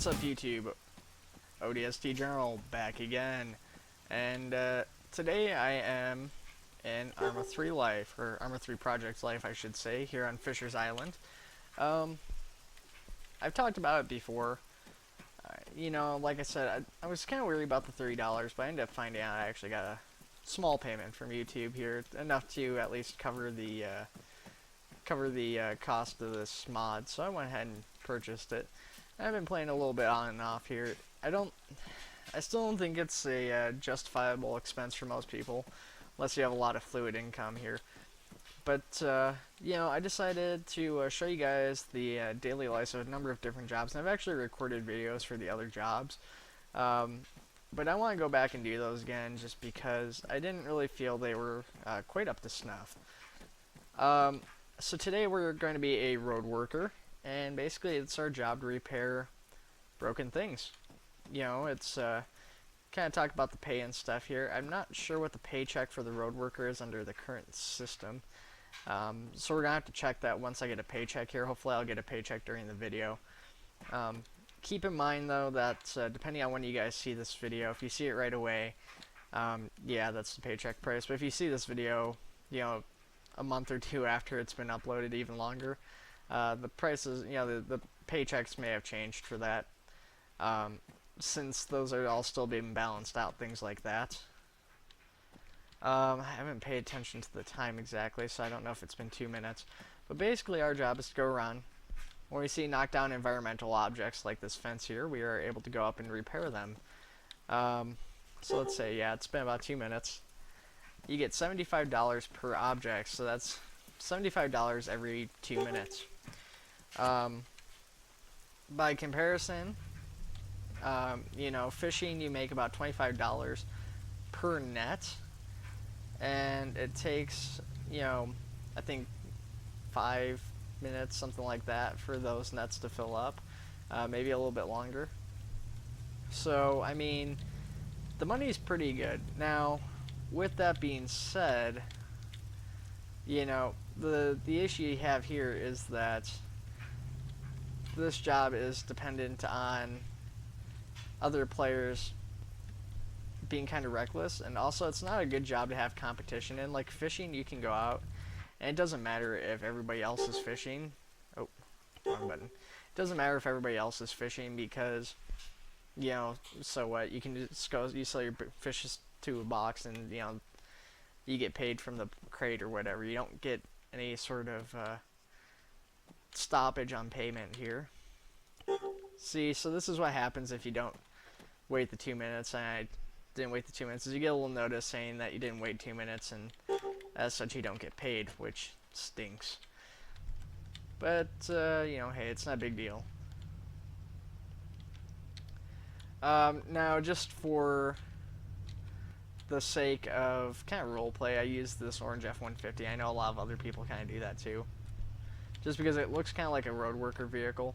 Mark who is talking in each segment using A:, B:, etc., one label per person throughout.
A: What's up, YouTube? ODST Journal back again, and today I am in Arma 3 Life, or Arma 3 Project Life, I should say, here on Fisher's Island. Um, I've talked about it before. Like I said, I was kind of worried about the $30, but I ended up finding out I actually got a small payment from YouTube here, enough to at least cover the cost of this mod. So I went ahead and purchased it. I've been playing a little bit on and off here. I still don't think it's a justifiable expense for most people, unless you have a lot of fluid income here. But I decided to show you guys the daily lives of a number of different jobs, and I've actually recorded videos for the other jobs. But I want to go back and do those again, just because I didn't really feel they were quite up to snuff. So today we're going to be a road worker. And basically, it's our job to repair broken things. It's kind of talk about the pay and stuff here. I'm not sure what the paycheck for the road worker is under the current system. So we're going to have to check that once I get a paycheck here. Hopefully I'll get a paycheck during the video. Keep in mind, though, that depending on when you guys see this video, if you see it right away, yeah, that's the paycheck price. But if you see this video, a month or two after it's been uploaded, even longer, the prices, the paychecks may have changed for that, since those are all still being balanced out, things like that. I haven't paid attention to the time exactly, so I don't know if it's been 2 minutes. But basically, our job is to go around. When we see knockdown environmental objects like this fence here, we are able to go up and repair them. So let's say, yeah, it's been about 2 minutes. You get $75 per object, so that's $75 every 2 minutes. By comparison, fishing, you make about $25 per net, and it takes, I think 5 minutes, something like that, for those nets to fill up, maybe a little bit longer. So, I mean, the money's pretty good. Now, with that being said, the issue you have here is that this job is dependent on other players being kind of reckless, and also it's not a good job to have competition in. Like fishing, you can go out and it doesn't matter if everybody else is fishing. Oh, wrong button. It doesn't matter if everybody else is fishing, because so what, you can just go, you sell your fishes to a box, and you get paid from the crate or whatever. You don't get any sort of stoppage on payment here. See, so this is what happens if you don't wait the 2 minutes, and I didn't wait the 2 minutes, is you get a little notice saying that you didn't wait 2 minutes, and as such you don't get paid, which stinks. But, hey, it's not a big deal. Now, just for the sake of kind of roleplay, I use this orange F-150. I know a lot of other people kind of do that too, just because it looks kind of like a road worker vehicle.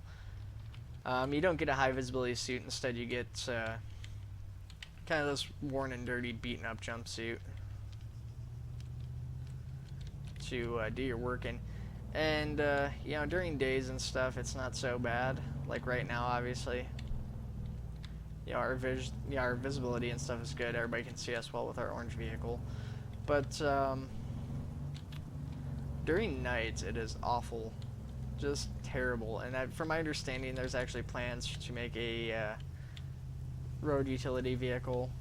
A: You don't get a high visibility suit. Instead, you get kind of this worn and dirty, beaten up jumpsuit to do your work in. And during days and stuff, it's not so bad. Like right now, obviously, our visibility and stuff is good. Everybody can see us well with our orange vehicle. But during nights, it is awful. Just terrible. And from my understanding, there's actually plans to make a road utility vehicle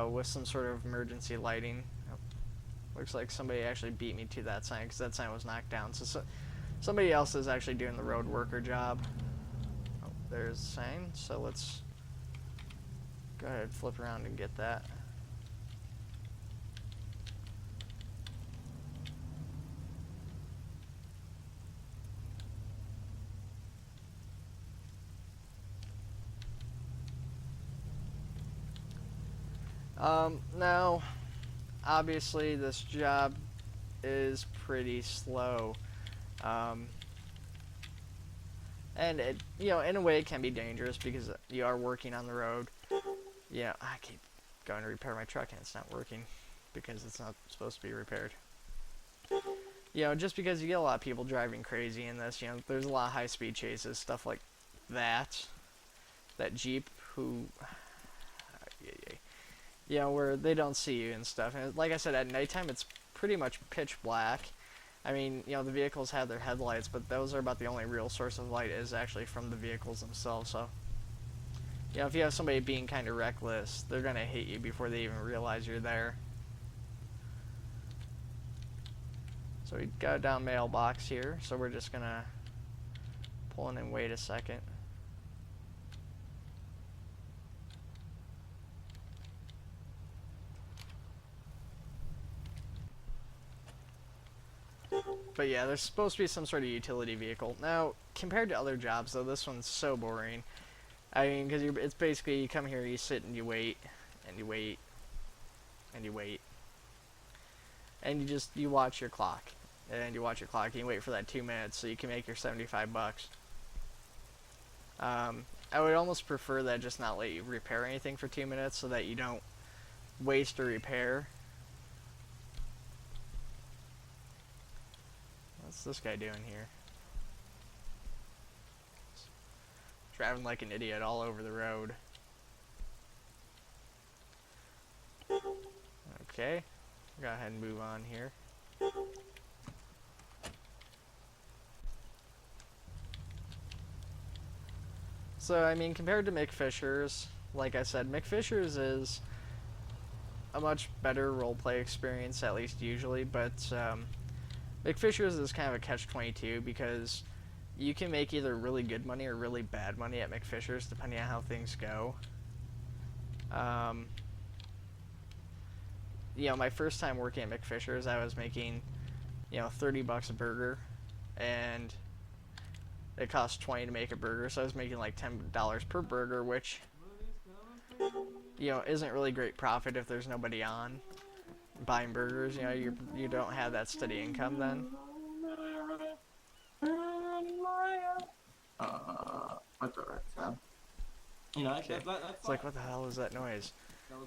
A: with some sort of emergency lighting. Oh, looks like somebody actually beat me to that sign, because that sign was knocked down. So somebody else is actually doing the road worker job. Oh, there's the sign. So let's go ahead, flip around and get that. Now, obviously, this job is pretty slow, and it, in a way, it can be dangerous because you are working on the road. I keep going to repair my truck and it's not working because it's not supposed to be repaired. Just because you get a lot of people driving crazy in this, there's a lot of high-speed chases, stuff like that. that Jeep who, you know, where they don't see you and stuff. And like I said, at nighttime it's pretty much pitch black. I mean, you know, the vehicles have their headlights, but those are about the only real source of light is actually from the vehicles themselves. So, you know, if you have somebody being kind of reckless, they're gonna hit you before they even realize you're there. So we got a down mailbox here, so we're just gonna pull in and wait a second. But yeah, there's supposed to be some sort of utility vehicle. Now, compared to other jobs, though, this one's so boring. I mean, because it's basically you come here, you sit and you wait, and you wait, and you wait, and you watch your clock, and you watch your clock, and you wait for that 2 minutes so you can make your 75 bucks. I would almost prefer that just not let you repair anything for 2 minutes so that you don't waste a repair. What's this guy doing here? Driving like an idiot all over the road. Okay, go ahead and move on here. So, I mean, compared to McFisher's, like I said, McFisher's is a much better roleplay experience, at least usually, but McFisher's is kind of a catch-22 because you can make either really good money or really bad money at McFisher's depending on how things go. You know, my first time working at McFisher's, I was making, you know, 30 bucks a burger, and it costs 20 to make a burger, so I was making like $10 per burger, which, you know, isn't really great profit if there's nobody on buying burgers. You know, you don't have that steady income then.
B: That's alright, man. You know,
A: Okay.
B: that's
A: It's like, what the hell is that noise?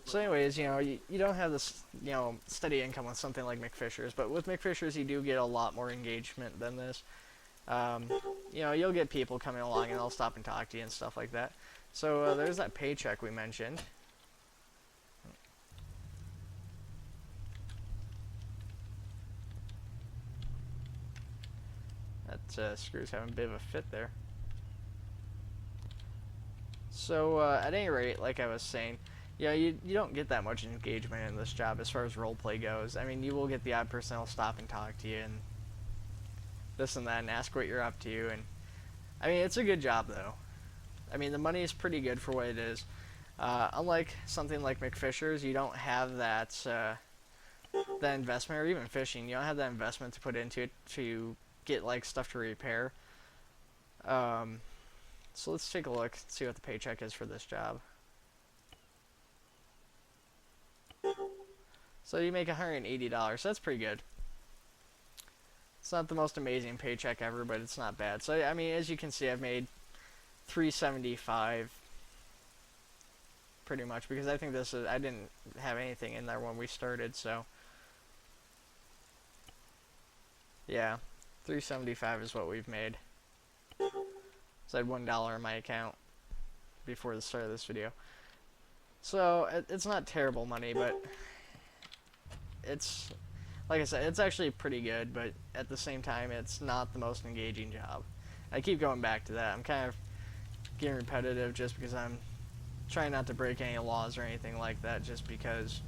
A: So anyways, you know, you don't have this, you know, steady income with something like McFisher's, but with McFisher's you do get a lot more engagement than this. You know, you'll get people coming along and they'll stop and talk to you and stuff like that. So there's that paycheck we mentioned. That screw's having a bit of a fit there. So at any rate, like I was saying, yeah, you don't get that much engagement in this job as far as roleplay goes. I mean, you will get the odd person who'll stop and talk to you and this and that and ask what you're up to. And I mean, it's a good job though. I mean, the money is pretty good for what it is. Unlike something like McFisher's, you don't have that that investment, or even fishing. You don't have that investment to put into it to get like stuff to repair. So let's take a look and see what the paycheck is for this job. So you make $180, so that's pretty good. It's not the most amazing paycheck ever, but it's not bad. So I mean, as you can see, I've made $375 pretty much, because I think this is, I didn't have anything in there when we started, so yeah, $375 is what we've made. So I had $1 in my account before the start of this video. So it's not terrible money, but it's, like I said, it's actually pretty good, but at the same time, it's not the most engaging job. I keep going back to that. I'm kind of getting repetitive just because I'm trying not to break any laws or anything like that, just because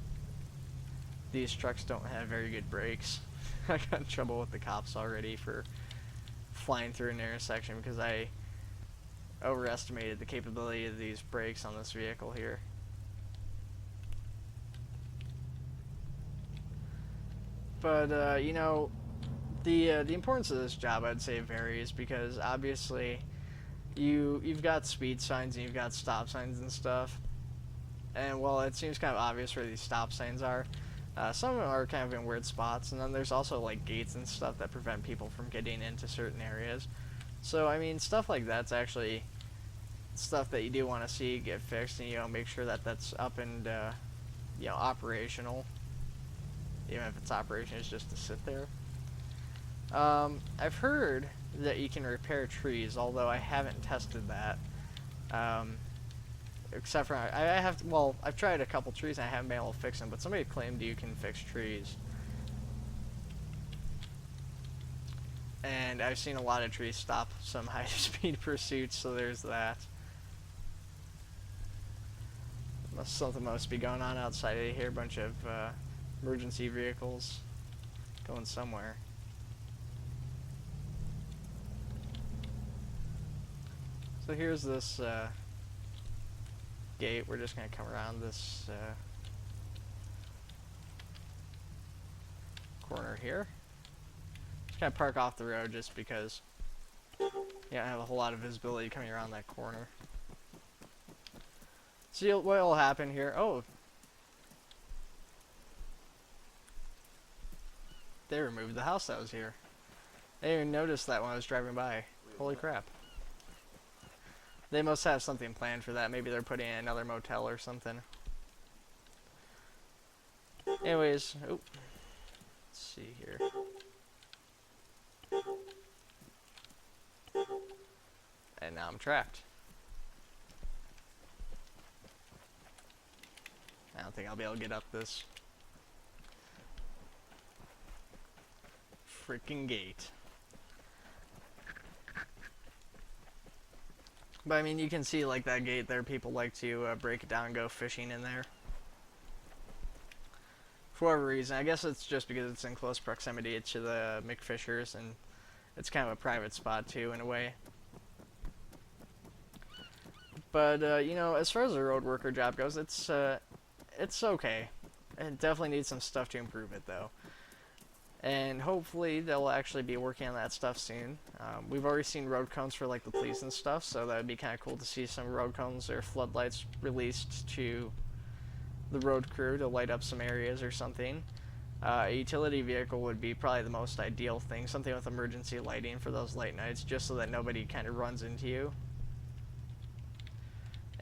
A: these trucks don't have very good brakes. I got in trouble with the cops already for flying through an intersection because I overestimated the capability of these brakes on this vehicle here. But you know, the importance of this job, I'd say, varies, because obviously you've got speed signs and you've got stop signs and stuff, and well, it seems kind of obvious where these stop signs are. Some of them are kind of in weird spots, and then there's also like gates and stuff that prevent people from getting into certain areas. So I mean, stuff like that's actually stuff that you do want to see get fixed, and you know, make sure that that's up and you know, operational. Even if its operation is just to sit there. I've heard that you can repair trees, although I haven't tested that. except for I have to, well, I've tried a couple trees and I haven't been able to fix them, but somebody claimed you can fix trees. And I've seen a lot of trees stop some high-speed pursuits, so there's that. Something must be going on outside. I hear a bunch of emergency vehicles going somewhere. So here's this gate. We're just going to come around this corner here. Just going to park off the road just because you don't have a whole lot of visibility coming around that corner. See what will happen here. Oh, they removed the house that was here. I didn't even notice that when I was driving by. Holy crap. They must have something planned for that. Maybe they're putting in another motel or something. Anyways, oh, let's see here. And now I'm trapped. I don't think I'll be able to get up this freaking gate. But I mean, you can see like that gate there, people like to break it down and go fishing in there. For whatever reason, I guess it's just because it's in close proximity to the McFishers and it's kind of a private spot too in a way. But you know, as far as the Roadworker job goes, it's okay. It definitely needs some stuff to improve it though. And hopefully they'll actually be working on that stuff soon. We've already seen road cones for like the police and stuff, so that would be kind of cool to see some road cones or floodlights released to the road crew to light up some areas or something. A utility vehicle would be probably the most ideal thing, something with emergency lighting for those late nights, just so that nobody kind of runs into you.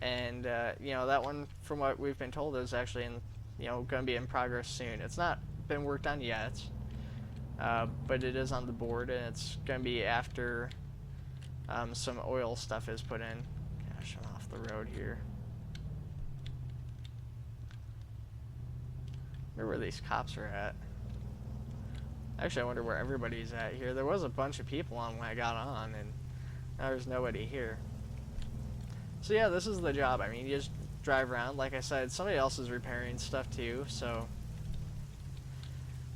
A: And you know, that one, from what we've been told, is actually going to be in progress soon. It's not been worked on yet. But it is on the board, and it's going to be after some oil stuff is put in. Gosh, I'm off the road here. I wonder where these cops are at. Actually, I wonder where everybody's at here. There was a bunch of people on when I got on, and now there's nobody here. So yeah, this is the job. I mean, you just drive around. Like I said, somebody else is repairing stuff too, so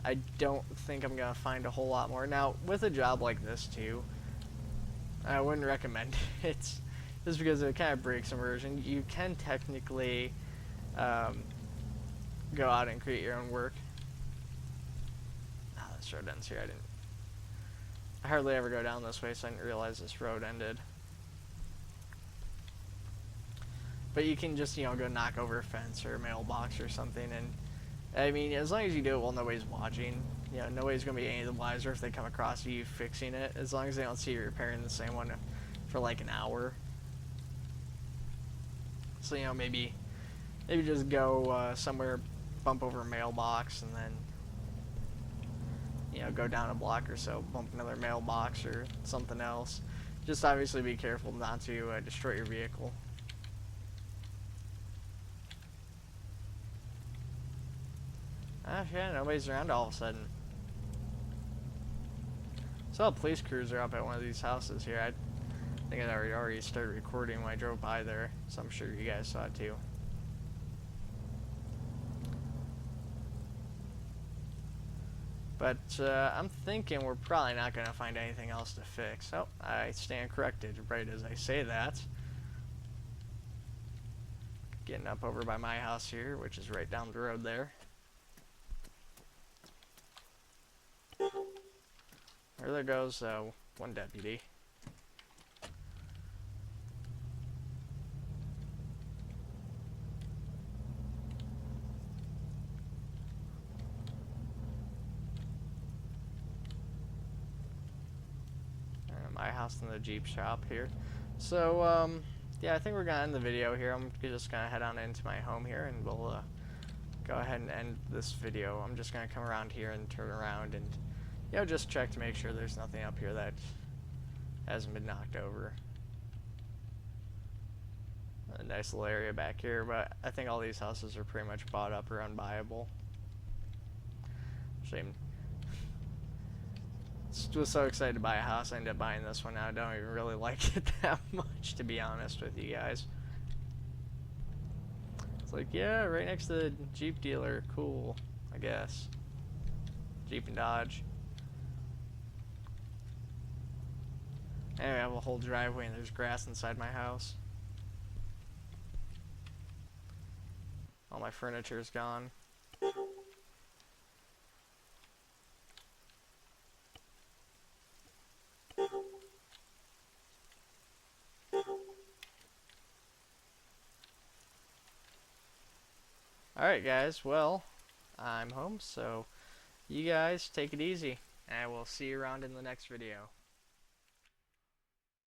A: I don't think I'm going to find a whole lot more. Now, with a job like this, too, I wouldn't recommend it, just because it kind of breaks immersion. You can technically go out and create your own work. Ah, this road ends here. I hardly ever go down this way, so I didn't realize this road ended. But you can just, go knock over a fence or a mailbox or something, and I mean, as long as you do it while nobody's watching, nobody's going to be any the wiser if they come across you fixing it, as long as they don't see you repairing the same one for like an hour. So, maybe just go somewhere, bump over a mailbox, and then, go down a block or so, bump another mailbox or something else. Just obviously be careful not to destroy your vehicle. Yeah, nobody's around all of a sudden. Saw a police cruiser up at one of these houses here. I think I already started recording when I drove by there, so I'm sure you guys saw it too. But I'm thinking we're probably not going to find anything else to fix. Oh, I stand corrected right as I say that. Getting up over by my house here, which is right down the road there. There goes one deputy. My house and the Jeep shop here. So, yeah, I think we're going to end the video here. I'm just going to head on into my home here, and we'll go ahead and end this video. I'm just going to come around here and turn around and just check to make sure there's nothing up here that hasn't been knocked over. a nice little area back here, but I think all these houses are pretty much bought up or unbuyable. Shame. Was so excited to buy a house, I ended up buying this one. Now I don't even really like it that much, to be honest with you guys. It's like, yeah, right next to the Jeep dealer. Cool, I guess. Jeep and Dodge. Anyway, I have a whole driveway and there's grass inside my house. All my furniture's gone. Alright guys, well, I'm home, so you guys take it easy, and I will see you around in the next video.